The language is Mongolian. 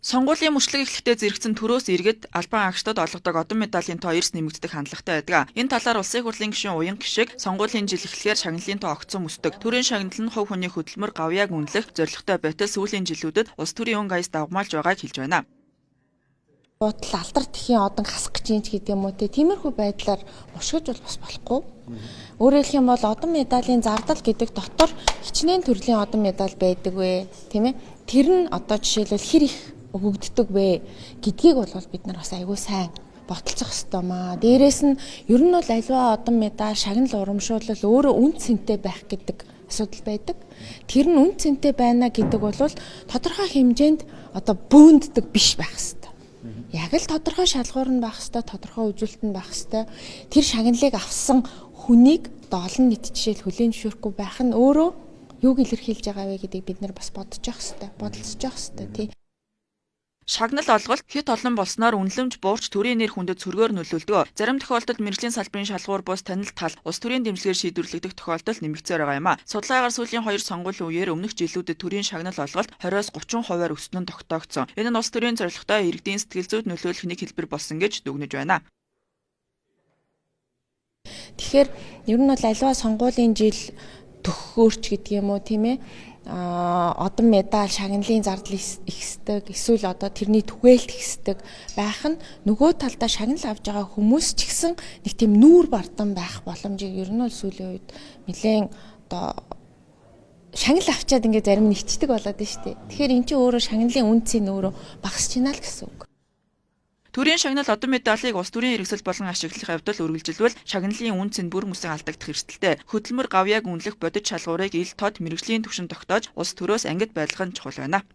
Сонгуулийн мөчлөг эхлэхдээ зэрэгцэн төрөөс иргэд албан агштад олгодог одон медалийн тоо эрс нэмэгдэх хандлагатай байдаг. Энэ талаар улсын хурлын гишүүн Уян гишиг сонгуулийн жил эхлэхээр шагналын тоо огцон өсдөг. Төрийн шагнал нь хувь хүний хөдөлмөр гавьяаг үнэлэх зорилготой байтал сүүлийн жилүүдэд улс төрийн өнгө аяс давгамаалж байгааг хэлж байна. Бодол алдар тхийн одон хасах гэж юм гэдэг юм уу те. Тиймэрхүү байдлаар ушгиж бол бас болохгүй. Өөрөөр хэлэх юм бол одон медалийн зардал гэдэг дотор хичнээн төрлийн одон медаль байдаг вэ, тийм ээ? Тэр нь одоо жишээлбэл хэр их өгөгддөг вэ гэдгийг бол бид нар бас аягүй сайн бодолцох ёстой маа. Дээрээс нь ер нь бол аливаа одон медаль шагнал урамшуулал өөрөө үн цэнтэй байх гэдэг асуудал байдаг. Тэр нь үн цэнтэй байна гэдэг бол тодорхой хэмжээнд одоо бөөнддөг биш байх ёстой. Яг л тодорхой шалгуур нь байх ёстой, тодорхой үзүүлэлт нь байх ёстой. Тэр шагналыг авсан хүнийг олон нийт жишээл хүлээн зөвшөөрөхгүй байх нь өөрөө юуг илэрхийлж байгаа вэ гэдгийг бид нар бас бодож явах ёстой, бодолцож явах ёстой тий. Шагнал олголт хэд олон болсноор үнэлэмж буурч төрийн нэр хүндэд сөргөөр нөлөөлдөг. Зарим тохиолдолд мэргэжлийн салбарын шалгуур бус танил тал улс төрийн дэмжлэгээр шийдвэрлэгдэх тохиолдол нэмэгцээр байгаа юм а. Судалгаагаар сүүлийн 2 сонгуулийн үеэр өмнөх жилүүдэд төрийн шагнал олголт 20-30% өснө нь тогтоогдсон. Энэ нь улс төрийн зорилготой иргэдийн сэтгэл зүйд нөлөөлөх нэг хэлбэр болсон гэж дүгнэж байна. Тэгэхээр ер нь бол аливаа сонгуулийн жил төгөөрч гэдэг юм уу тийм ээ одон медаль шагналын зардал ихсдэг эсвэл одоо тэрний түгээлт ихсдэг байх нь нөгөө талдаа шагнал авж байгаа хүмүүс ч гэсэн нэг тийм нүүр бардан байх боломжийг ер нь бол сүүлийн үед нэлээд одоо шагнал авчаад ингээд зарим нь ичдэг болоод байна шүү дээ. Тэгэхээр эн чинь өөрөө шагналын үнцийг өөрөө багасч байна л гэсэн үг. Төрийн шагнал одон медалийг улс төрийн хэрэгсэл болон ашиглахын хувьд л үргэлжилбэл шагналын үнц нь бүр мөсөн алдагдах эрсдэлтэй. Хөдөлмөр гавьяаг үнэлэх бодит шалгуурыг ил тод мэргэжлийн түвшинд тогтоож улс төрөөс ангид байлгах нь чухал байна.